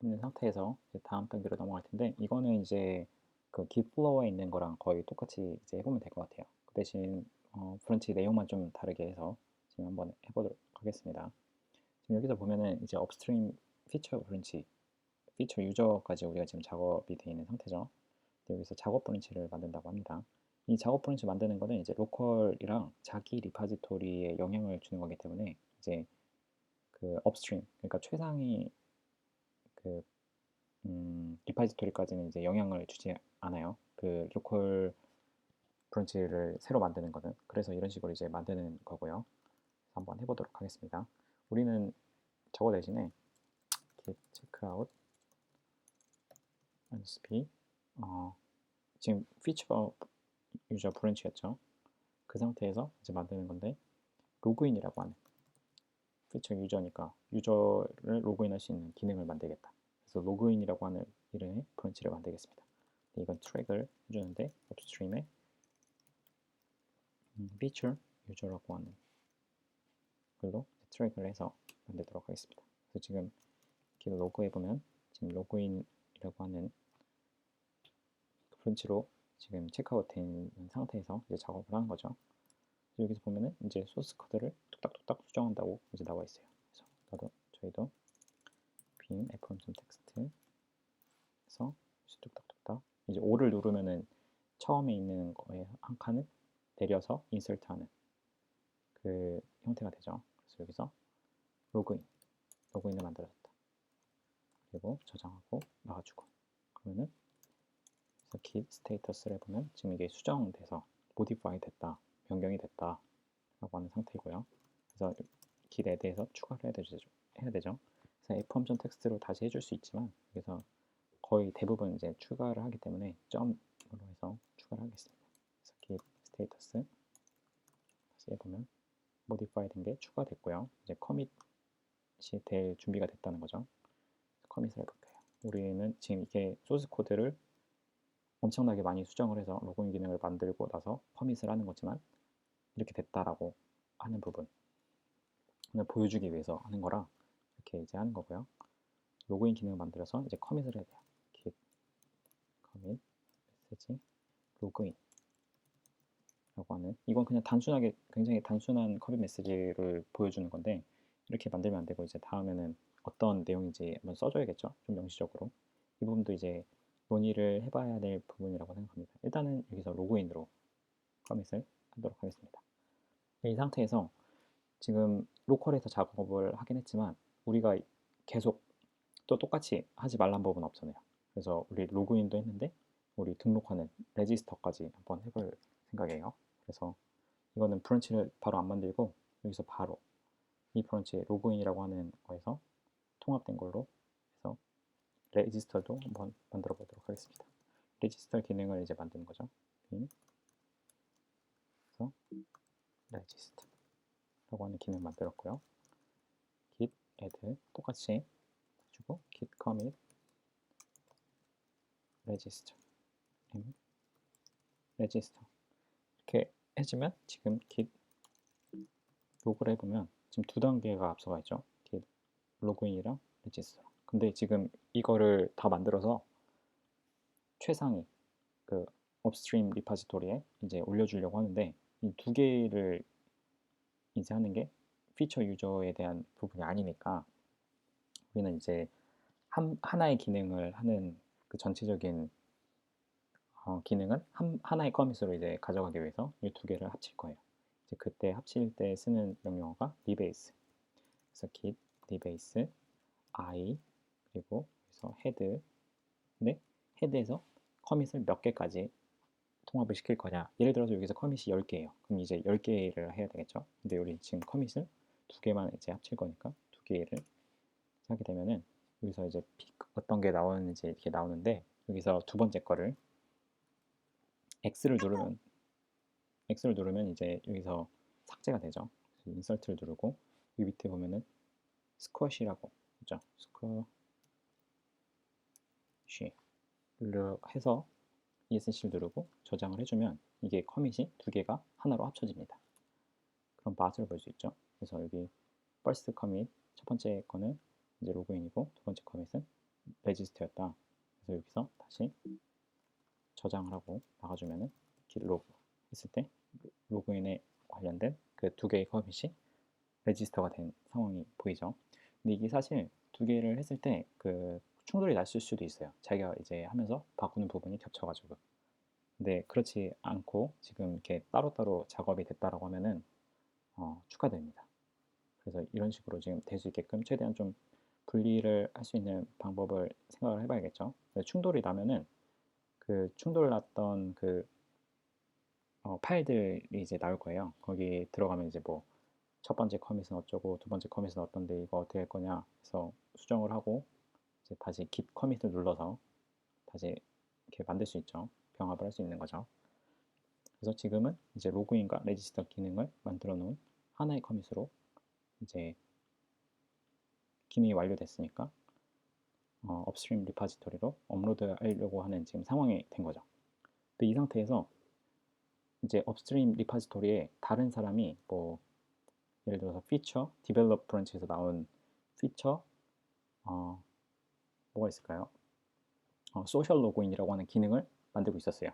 있는 상태에서 이제 다음 단계로 넘어갈 텐데, 이거는 이제 그 git 플로어에 있는 거랑 거의 똑같이 이제 해보면 될 것 같아요. 그 대신 브런치 내용만 좀 다르게 해서 지금 한번 해보도록 하겠습니다. 지금 여기서 보면은 이제 업스트림 피처 브런치, 피처 유저까지 우리가 지금 작업이 되어 있는 상태죠. 여기서 작업 브런치를 만든다고 합니다. 이 작업 브런치 만드는 거는 이제 로컬이랑 자기 리파지토리에 영향을 주는 거기 때문에 이제 그 업스트림, 그러니까 최상위 그 리파지토리까지는 이제 영향을 주지 않아요. 그 로컬 브런치를 새로 만드는 거는. 그래서 이런 식으로 이제 만드는 거고요. 한번 해보도록 하겠습니다. 우리는 저거 대신에 git checkout nsp 지금 피처 유저 브런치였죠. 그 상태에서 이제 만드는 건데, 로그인이라고 하는, 피처 유저니까 유저를 로그인할 수 있는 기능을 만들겠다. 그래서 로그인이라고 하는 이름의 브런치를 만들겠습니다. 이건 트랙을 해주는데, 업스트림에 피처 유저라고 하는 걸로 트랙을 해서 만들도록 하겠습니다. 그래서 지금 길 로그해 보면 지금 로그인이라고 하는 브런치로 지금 체크아웃 된 상태에서 이제 작업을 하는 거죠. 여기서 보면은 이제 소스 코드를 뚝딱뚝딱 수정한다고 이제 나와 있어요. 그래서 저희도 빔 fm.text에서 뚝딱뚝딱 이제 5를 누르면은 처음에 있는 거에 한 칸을 내려서 인설트하는 그 형태가 되죠. 그래서 여기서 로그인을 만들어줬다. 그리고 저장하고 나와주고, 그러면은 그래서 git 스테이터스를 보면 지금 이게 수정돼서 modify 됐다, 변경이 됐다 라고 하는 상태고요. 그래서 git add에서 추가를 해야 되죠. 그래서 f.text로 다시 해줄 수 있지만 여기서 거의 대부분 이제 추가를 하기 때문에 점으로 해서 추가를 하겠습니다. 그래서 git 스테이터스 다시 해보면 modify 된 게 추가됐고요. 이제 커밋이 될 준비가 됐다는 거죠. 커밋을 해볼게요. 우리는 지금 이게 소스 코드를 엄청나게 많이 수정을 해서 로그인 기능을 만들고 나서 커밋을 하는 거지만 이렇게 됐다라고 하는 부분을 보여주기 위해서 하는 거라 이렇게 이제 하는 거고요. 로그인 기능을 만들어서 이제 커밋을 해야 돼요. git commit 메시지 로그인 라고 하는, 이건 그냥 단순하게 굉장히 단순한 커밋 메시지를 보여주는 건데, 이렇게 만들면 안 되고 이제 다음에는 어떤 내용인지 한번 써줘야겠죠. 좀 명시적으로. 이 부분도 이제 논의를 해봐야 될 부분이라고 생각합니다. 일단은 여기서 로그인으로 커밋을 하도록 하겠습니다. 이 상태에서 지금 로컬에서 작업을 하긴 했지만 우리가 계속 또 똑같이 하지 말란 법은 없잖아요. 그래서 우리 로그인도 했는데 우리 등록하는 레지스터까지 한번 해볼 생각이에요. 그래서 이거는 브런치를 바로 안 만들고 여기서 바로 이 브런치 로그인이라고 하는 거에서 통합된 걸로 해서 레지스터도 한번 만들어 보도록 하겠습니다. 레지스터 기능을 이제 만드는 거죠. 그래서 레지스터라고 하는 기능 만들었고요. git add 똑같이 해주고 git commit register register 이렇게 해주면 지금 git 로그를 해보면 지금 두 단계가 앞서가 있죠. git 로그인이랑 register. 근데 지금 이거를 다 만들어서 최상위 그 업스트림 리파지토리에 이제 올려주려고 하는데, 이 두 개를 이제 하는 게 피처 유저에 대한 부분이 아니니까 우리는 이제 하나의 기능을 하는 그 전체적인 기능은 하나의 커밋으로 이제 가져가기 위해서 이 두 개를 합칠 거예요. 이제 그때 합칠 때 쓰는 명령어가 rebase. 그래서 git rebase I 그리고 여기서 head. 근데 헤드에서 커밋을 몇 개까지 통합을 시킬 거냐. 예를 들어서 여기서 커밋이 10개예요. 그럼 이제 10개를 해야 되겠죠. 근데 우리 지금 커밋을 두 개만 이제 합칠 거니까 두 개를 하게 되면은 여기서 이제 어떤 게 나오는지 이렇게 나오는데, 여기서 두 번째 거를 X를 누르면 이제 여기서 삭제가 되죠. 인설트를 누르고 이 밑에 보면은 스쿼시라고 있죠. 스쿼시를 해서 ESC를 누르고 저장을 해주면 이게 커밋이 두 개가 하나로 합쳐집니다. 그럼 맛을 볼 수 있죠. 그래서 여기 first commit 첫 번째 거는 이제 로그인이고 두 번째 커밋은 레지스터였다. 그래서 여기서 다시 저장을 하고 나가주면은 git 로그 했을 때 로그인에 관련된 그 두 개의 커밋이 레지스터가 된 상황이 보이죠. 근데 이게 사실 두 개를 했을 때 그 충돌이 났을 수도 있어요. 자기가 이제 하면서 바꾸는 부분이 겹쳐가지고. 근데 그렇지 않고 지금 이렇게 따로따로 작업이 됐다라고 하면은 축하드립니다. 그래서 이런 식으로 지금 될 수 있게끔 최대한 좀 분리를 할 수 있는 방법을 생각을 해봐야겠죠. 충돌이 나면은 그 충돌 났던 그 파일들이 이제 나올 거예요. 거기 들어가면 이제 뭐 첫 번째 커밋은 어쩌고 두 번째 커밋은 어떤데 이거 어떻게 할 거냐 해서 수정을 하고 이제 다시 git 커밋을 눌러서 다시 이렇게 만들 수 있죠. 병합을 할 수 있는 거죠. 그래서 지금은 이제 로그인과 레지스터 기능을 만들어 놓은 하나의 커밋으로 이제 기능이 완료됐으니까 업스트림 리파지토리로 업로드 하려고 하는 지금 상황이 된 거죠. 근데 이 상태에서 이제 업스트림 리파지토리에 다른 사람이 뭐 예를 들어서 피처, 디벨롭 브런치에서 나온 피처 뭐가 있을까요? 소셜 로그인이라고 하는 기능을 만들고 있었어요.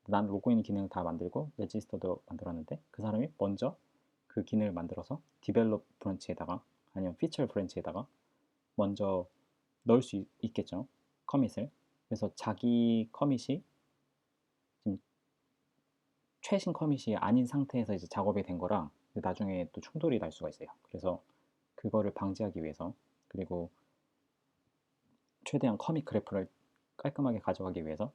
난 로그인 기능을 다 만들고 레지스터도 만들었는데 그 사람이 먼저 그 기능을 만들어서 디벨롭 브런치에다가 아니면 피처 브런치에다가 먼저 넣을 수 있겠죠. 커밋을. 그래서 자기 커밋이 지금 최신 커밋이 아닌 상태에서 이제 작업이 된 거랑 나중에 또 충돌이 날 수가 있어요. 그래서 그거를 방지하기 위해서 그리고 최대한 커밋 그래프를 깔끔하게 가져가기 위해서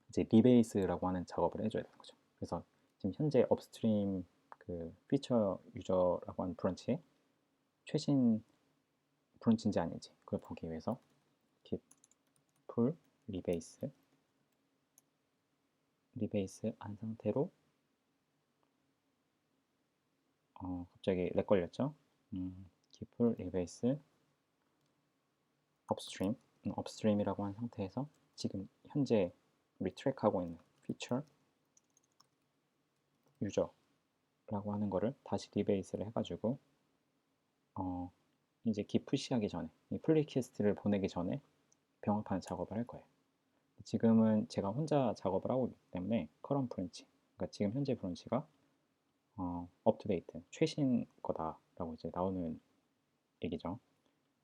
이제 리베이스라고 하는 작업을 해줘야 되는 거죠. 그래서 지금 현재 업스트림 그 피처 유저라고 하는 브런치에 최신 브런치인지 아닌지 그걸 보기 위해서 git pull 리베이스 한 상태로 갑자기 렉 걸렸죠. git pull 리베이스 업스트림이라고 한 상태에서 지금 현재 리트랙하고 있는 피처 유저라고 하는 거를 다시 리베이스를 해가지고 이제 git 푸시하기 전에 이 풀 리퀘스트를 보내기 전에 병합하는 작업을 할 거예요. 지금은 제가 혼자 작업을 하고 있기 때문에 커런 브런치, 그러니까 지금 현재 브런치가 업투데이트, 최신 거다라고 이제 나오는 얘기죠.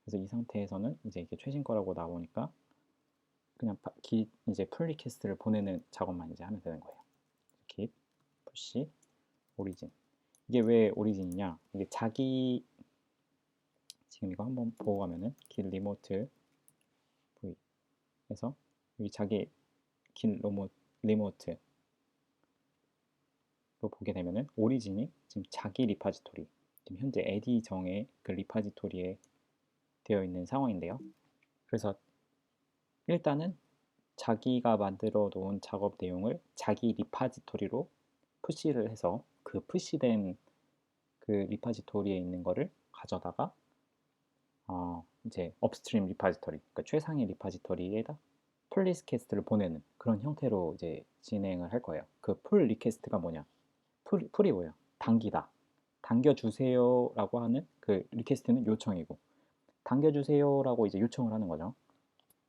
그래서 이 상태에서는 이제 이게 최신 거라고 나오니까 그냥 이제 풀 리퀘스트를 보내는 작업만 이제 하면 되는 거예요. git push origin. 이게 왜 오리진이냐? 이게 자기 지금 이거 한번 보고 가면은 git remote v 해서 여기 자기 git remote로 보게 되면은 오리진이 지금 자기 리파지토리, 지금 현재 에디 정의 그 리파지토리에 되어 있는 상황인데요. 그래서 일단은 자기가 만들어 놓은 작업 내용을 자기 리파지토리로 푸시를 해서 그 푸시된 그 리파지토리에 있는 거를 가져다가 이제 업스트림 리파지토리, 그러니까 최상의 리파지토리에다 풀 리퀘스트를 보내는 그런 형태로 이제 진행을 할 거예요. 그 풀 리퀘스트가 뭐냐? 풀이 뭐예요? 당기다. 당겨주세요라고 하는 그 리퀘스트는 요청이고 당겨주세요라고 이제 요청을 하는 거죠.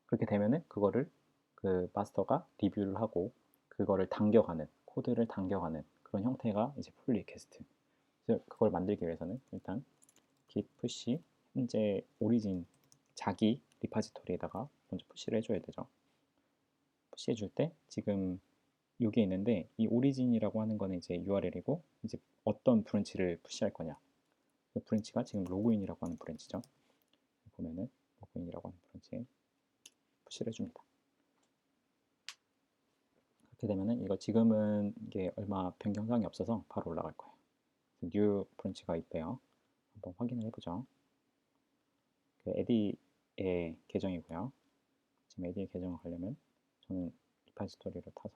그렇게 되면은 그거를 그 마스터가 리뷰를 하고 그거를 당겨가는 코드를 당겨가는 그런 형태가 이제 풀 리퀘스트. 그래서 그걸 만들기 위해서는 일단 git push 현재 오리진 자기 리파지토리에다가 먼저 푸시를 해줘야 되죠. 푸시해 줄 때 지금 여기 있는데 이 오리진이라고 하는 거는 이제 URL이고 이제 어떤 브런치를 푸시할 거냐. 그 브런치가 지금 로그인이라고 하는 브런치죠. 보면은 로그인이라고 하는 브런치에 푸시를 해줍니다. 그렇게 되면은 이거 지금은 이게 얼마 변경사항이 없어서 바로 올라갈 거예요. 뉴 브런치가 있대요. 한번 확인을 해보죠. 그 에디의 계정이고요. 지금 에디의 계정을 가려면 저는 리파지토리로 타서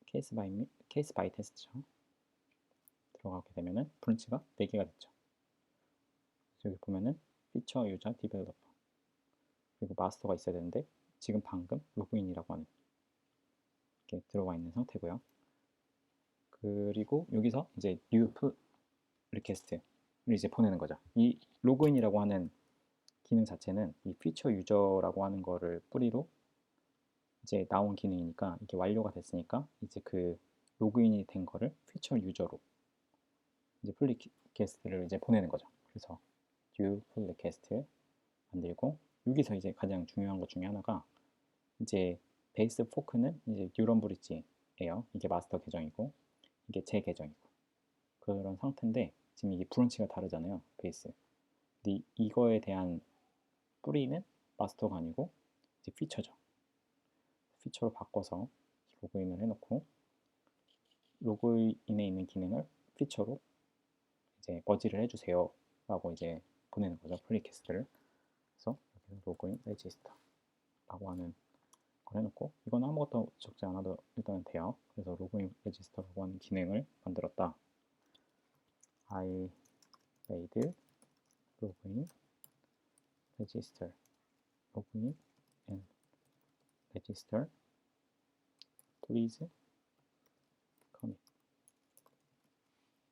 케이스 바이 테스트죠. 들어가게 되면은 브런치가 4개가 됐죠. 여기 보면은 피처 유저 디벨로퍼 그리고 마스터가 있어야 되는데 지금 방금 로그인이라고 하는 이렇게 들어가 있는 상태고요. 그리고 여기서 이제 new 리퀘스트 이제 보내는 거죠. 이 로그인이라고 하는 기능 자체는 이 피처 유저라고 하는 거를 뿌리로 이제 나온 기능이니까 이게 완료가 됐으니까 이제 그 로그인이 된 거를 피처 유저로 이제 풀 리퀘스트를 이제 보내는 거죠. 그래서 do 풀 리퀘스트 만들고 여기서 이제 가장 중요한 것 중에 하나가 이제 베이스 포크는 이제 뉴런 브릿지예요. 이게 마스터 계정이고 이게 제 계정이고 그런 상태인데 지금 이게 브런치가 다르잖아요. 베이스. 근데 이거에 대한 뿌리는 마스터가 아니고 이제 피처죠. 피처로 바꿔서 로그인을 해놓고 로그인에 있는 기능을 피처로 이제 머지를 해주세요 라고 이제 보내는 거죠. 풀 리퀘스트를. 그래서 여기서 로그인 레지스터라고 하는 걸 해놓고 이건 아무것도 적지 않아도 일단은 돼요. 그래서 로그인 레지스터라고 하는 기능을 만들었다. I made login register login and register please commit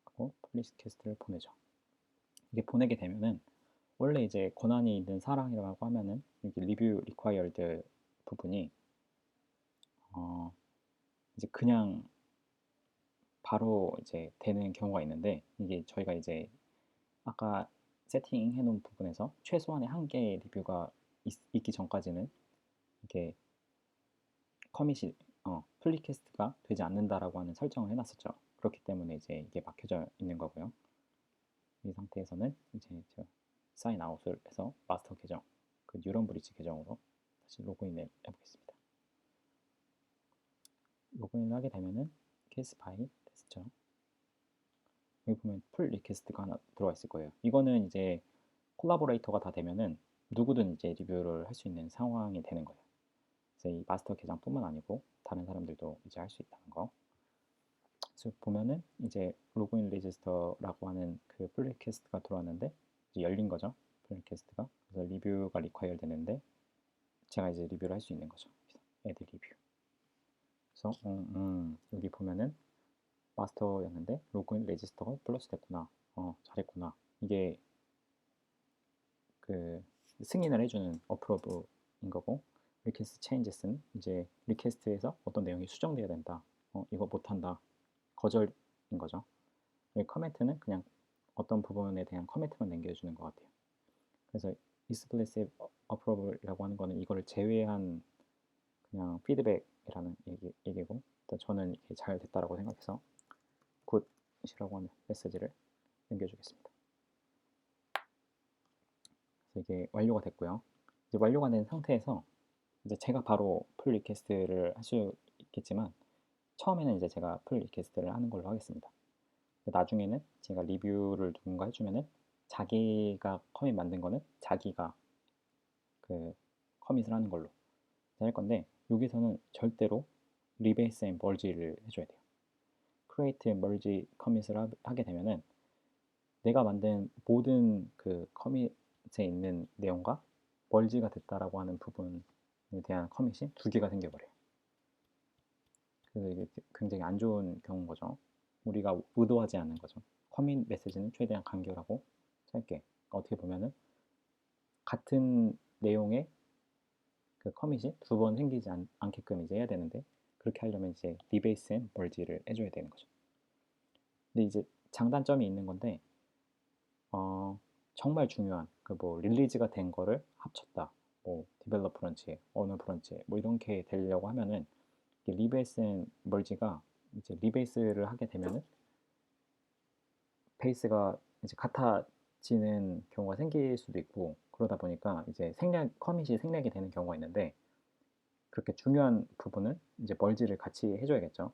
하고 풀 리퀘스트를 보내죠. 이게 보내게 되면은 원래 이제 권한이 있는 사항이라고 하면은 여기 리뷰 리콰이어드 부분이 이제 그냥 바로 이제 되는 경우가 있는데 이게 저희가 이제 아까 세팅해 놓은 부분에서 최소한의 한 개의 리뷰가 있기 전까지는 이게 커밋이 풀 리퀘스트가 되지 않는다라고 하는 설정을 해놨었죠. 그렇기 때문에 이제 이게 막혀져 있는 거고요. 이 상태에서는 이제 저 사인 아웃을 해서 마스터 계정, 그 뉴런 브릿지 계정으로 다시 로그인을 해보겠습니다. 로그인을 하게 되면은 케이스 파일 됐죠. 여기 보면 풀 리퀘스트가 하나 들어와 있을 거예요. 이거는 이제 콜라보레이터가 다 되면은 누구든 이제 리뷰를 할 수 있는 상황이 되는 거예요. 그래서 이 마스터 계정뿐만 아니고 다른 사람들도 이제 할 수 있다는 거. 그래서 보면은 이제 로그인 레지스터라고 하는 그 풀 리퀘스트가 들어왔는데 이제 열린 거죠. 풀 리퀘스트가. 그래서 리뷰가 리콰이어 되는데 제가 이제 리뷰를 할 수 있는 거죠. 애드 리뷰. 그래서 여기 보면은 마스터였는데 로그인 레지스터가 플러스 됐구나. 잘했구나. 이게 그 승인을 해주는 어프로브인 거고 리퀘스트 체인지스는 이제 리퀘스트에서 어떤 내용이 수정돼야 된다. 이거 못한다. 거절인 거죠. 커멘트는 그냥 어떤 부분에 대한 커멘트만 남겨주는 것 같아요. 그래서 explicit approval이라고 하는 거는 이거를 제외한 그냥 피드백이라는 얘기고 일단 저는 이게 잘 됐다라고 생각해서 굿이라고 하는 메시지를 남겨주겠습니다. 그래서 이게 완료가 됐고요. 이제 완료가 된 상태에서 이제 제가 바로 풀 리퀘스트를 할 수 있겠지만 처음에는 이제 제가 풀 리퀘스트를 하는 걸로 하겠습니다. 나중에는 제가 리뷰를 누군가 해주면은 자기가 커밋 만든 거는 자기가 그 커밋을 하는 걸로 할 건데 여기서는 절대로 리베이스 앤 멀지를 해줘야 돼요. create merge 커밋을 하게 되면은 내가 만든 모든 그 커밋에 있는 내용과 멀지가 됐다라고 하는 부분에 대한 커밋이 두 개가 생겨버려요. 그래서 이게 굉장히 안 좋은 경우인 거죠. 우리가 의도하지 않는 거죠. 커밋 메시지는 최대한 간결하고 짧게. 어떻게 보면은 같은 내용의 그 커밋이 두 번 생기지 않게끔 이제 해야 되는데 그렇게 하려면 이제 리베이스 앤 멀지를 해줘야 되는 거죠. 근데 이제 장단점이 있는 건데 정말 중요한 그 뭐 릴리즈가 된 거를 합쳤다. 뭐 디벨롭 브런치, 어느 브런치 뭐 이렇게 되려고 하면은 리베이스 앤 멀지가 이제 리베이스를 하게 되면은 베이스가 이제 같아지는 경우가 생길 수도 있고 그러다 보니까 이제 커밋이 생략이 되는 경우가 있는데 그렇게 중요한 부분은 이제 멀지를 같이 해줘야겠죠.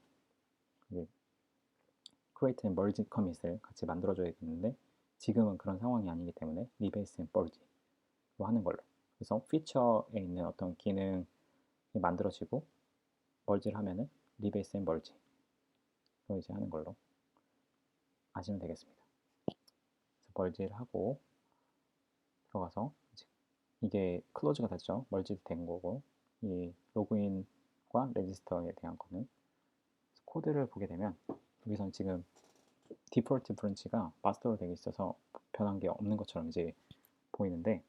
create and merge 커밋을 같이 만들어줘야겠는데 지금은 그런 상황이 아니기 때문에 리베이스 앤 멀지로 하는 걸로. 그래서 피처에 있는 어떤 기능이 만들어지고 멀지를 하면은 리베이스 앤 멀지로 이제 하는 걸로 아시면 되겠습니다. 그래서 멀지를 하고 들어가서 이게 클로즈가 됐죠. 멀지도 된 거고 이 로그인과 레지스터에 대한 거는 코드를 보게 되면 여기서는 지금 디폴트 브런치가 마스터로 되어 있어서 변한 게 없는 것처럼 이제 보이는데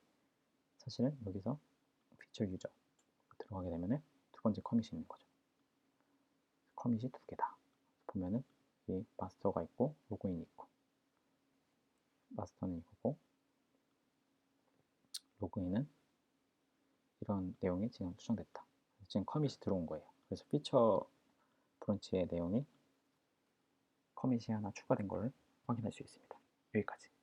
사실은 여기서 피처 유저 들어가게 되면은 두 번째 커밋이 있는 거죠. 커밋이 두 개다. 보면은 이 마스터가 있고 로그인이 있고 마스터는 이거고 로그인은 이런 내용이 지금 수정됐다. 지금 커밋이 들어온 거예요. 그래서 피처 브런치의 내용이 커밋이 하나 추가된 걸 확인할 수 있습니다. 여기까지.